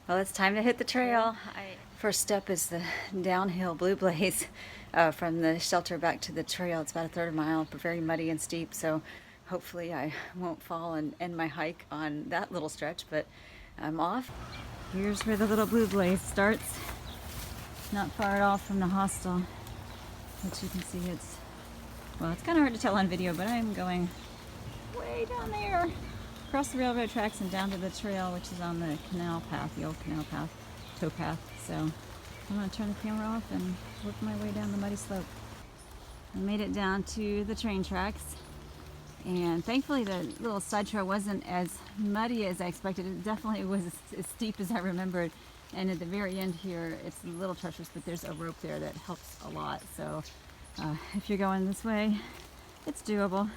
Well, it's time to hit the trail. First step is the downhill blue blaze from the shelter back to the trail. It's about a third of a mile, but very muddy and steep, so hopefully I won't fall and end my hike on that little stretch, but I'm off. Here's where the little blue blaze starts. Not far at all from the hostel, which you can see it's kind of hard to tell on video, but I'm going way down there, across the railroad tracks and down to the trail, which is on the canal path, the old canal path, Towpath. So I'm going to turn the camera off and work my way down the muddy slope. I made it down to the train tracks, and thankfully the little side trail wasn't as muddy as I expected. It definitely was as steep as I remembered, and at the very end here it's a little treacherous, but there's a rope there that helps a lot. So if you're going this way, it's doable,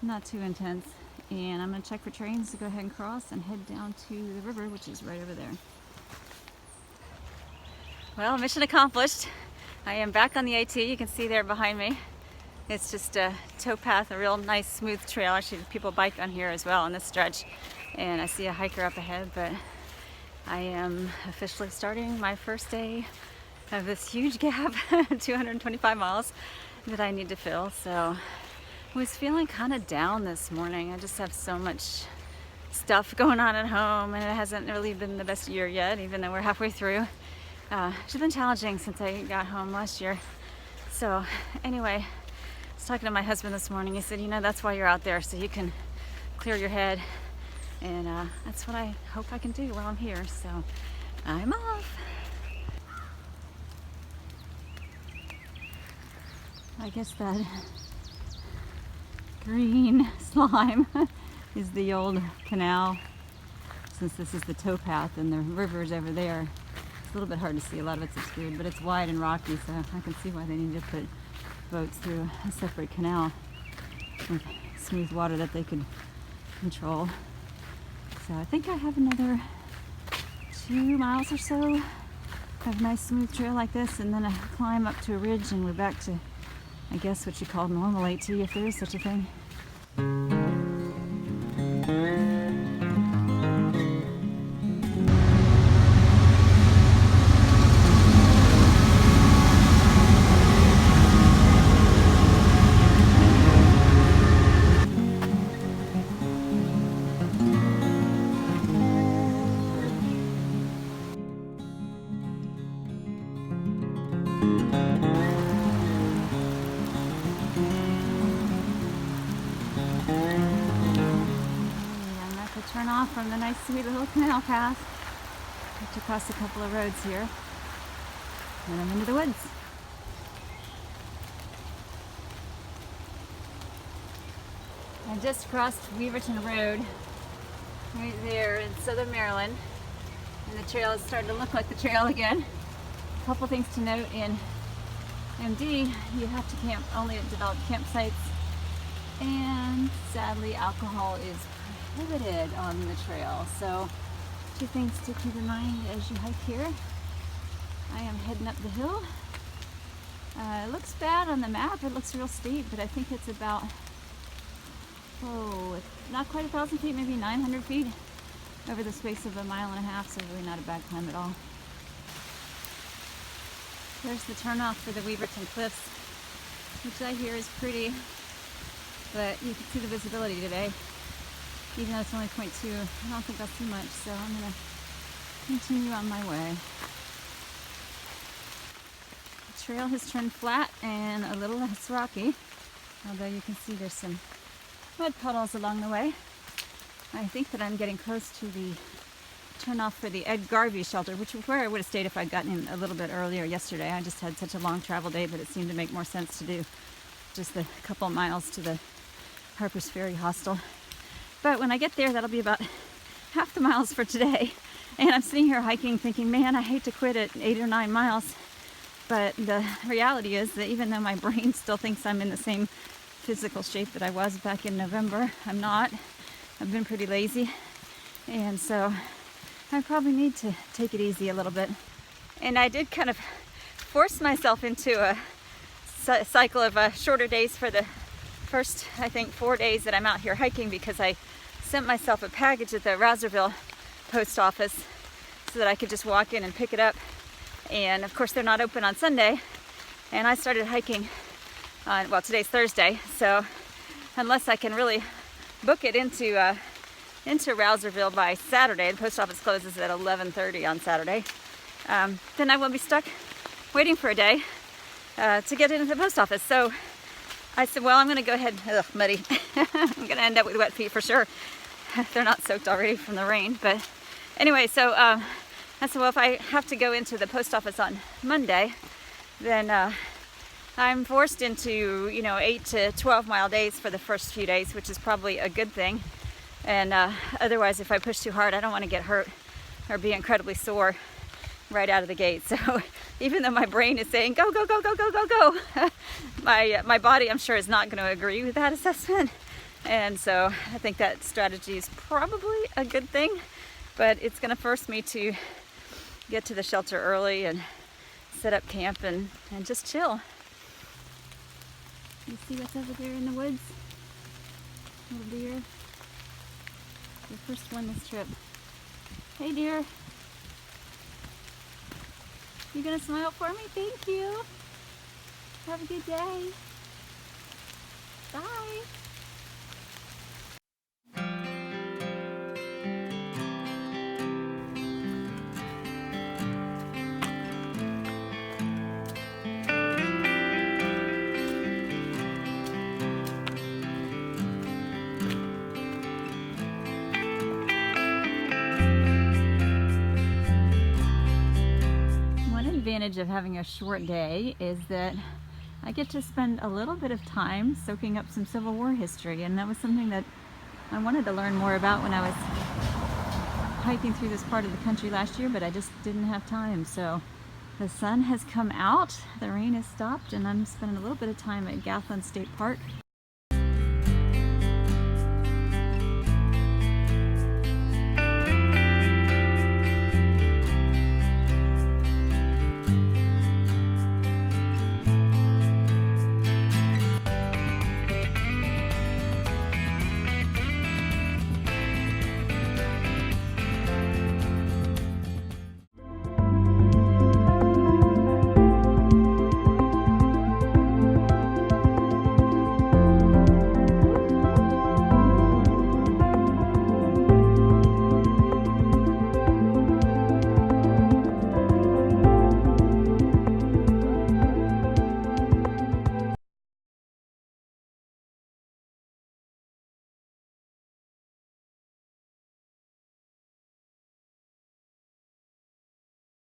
not too intense. And I'm going to check for trains to go ahead and cross and head down to the river, which is right over there. Well, mission accomplished. I am back on the AT. You can see there behind me. It's just a towpath, a real nice smooth trail. Actually, people bike on here as well on this stretch. And I see a hiker up ahead, but I am officially starting my first day of this huge gap, 225 miles that I need to fill. So I was feeling kind of down this morning. I just have so much stuff going on at home, and it hasn't really been the best year yet, even though we're halfway through. It's been challenging since I got home last year. So anyway, I was talking to my husband this morning. He said, you know, that's why you're out there, so you can clear your head. And that's what I hope I can do while I'm here. So I'm off. I guess that green slime is the old canal, since this is the towpath and the river's over there. It's a little bit hard to see, a lot of it's obscured, but it's wide and rocky, so I can see why they need to put boats through a separate canal with smooth water that they could control. So I think I have another 2 miles or so of nice smooth trail like this, and then a climb up to a ridge, and we're back to, I guess, what you call normal AT, if there is such a thing. Turn off from the nice sweet little canal path. I have to cross a couple of roads here, and I'm into the woods. I just crossed Weaverton Road right there in southern Maryland, and the trail is starting to look like the trail again. A couple things to note: in MD you have to camp only at developed campsites, and sadly alcohol is prohibited on the trail. So 2 things to keep in mind as you hike here. I am heading up the hill. It looks bad on the map, it looks real steep, but I think it's about, not quite 1,000 feet, maybe 900 feet over the space of 1.5 miles, so really not a bad climb at all. There's the turnoff for the Weaverton Cliffs, which I hear is pretty, but you can see the visibility today. Even though it's only 0.2, I don't think I'll see much, so I'm going to continue on my way. The trail has turned flat and a little less rocky, although you can see there's some mud puddles along the way. I think that I'm getting close to the turnoff for the Ed Garvey shelter, which is where I would have stayed if I'd gotten in a little bit earlier yesterday. I just had such a long travel day that it seemed to make more sense to do just the couple miles to the Harpers Ferry hostel. But when I get there, that'll be about half the miles for today. And I'm sitting here hiking thinking, man, I hate to quit at 8 or 9 miles. But the reality is that even though my brain still thinks I'm in the same physical shape that I was back in November, I'm not. I've been pretty lazy. And so I probably need to take it easy a little bit. And I did kind of force myself into a cycle of shorter days for the first, I think, 4 days that I'm out here hiking, because I sent myself a package at the Rouserville post office so that I could just walk in and pick it up. And of course they're not open on Sunday, and I started hiking on, well, today's Thursday, so unless I can really book it into Rouserville by Saturday, the post office closes at 11:30 on Saturday, then I will be stuck waiting for a day to get into the post office. So I said, well, I'm going to go ahead, ugh, muddy. I'm going to end up with wet feet for sure. They're not soaked already from the rain, but anyway, so I said, well, if I have to go into the post office on Monday, then I'm forced into, 8 to 12 mile days for the first few days, which is probably a good thing. And otherwise, if I push too hard, I don't want to get hurt or be incredibly sore right out of the gate. So even though my brain is saying, go, go, go, go, go, go, go, my body, I'm sure, is not going to agree with that assessment. And so I think that strategy is probably a good thing, but it's going to force me to get to the shelter early and set up camp and just chill. You see what's over there in the woods? Little deer. The first one this trip. Hey dear. You gonna smile for me? Thank you. Have a good day. Bye. Advantage of having a short day is that I get to spend a little bit of time soaking up some Civil War history, and that was something that I wanted to learn more about when I was hiking through this part of the country last year, but I just didn't have time. So the sun has come out, the rain has stopped, and I'm spending a little bit of time at Gathland State Park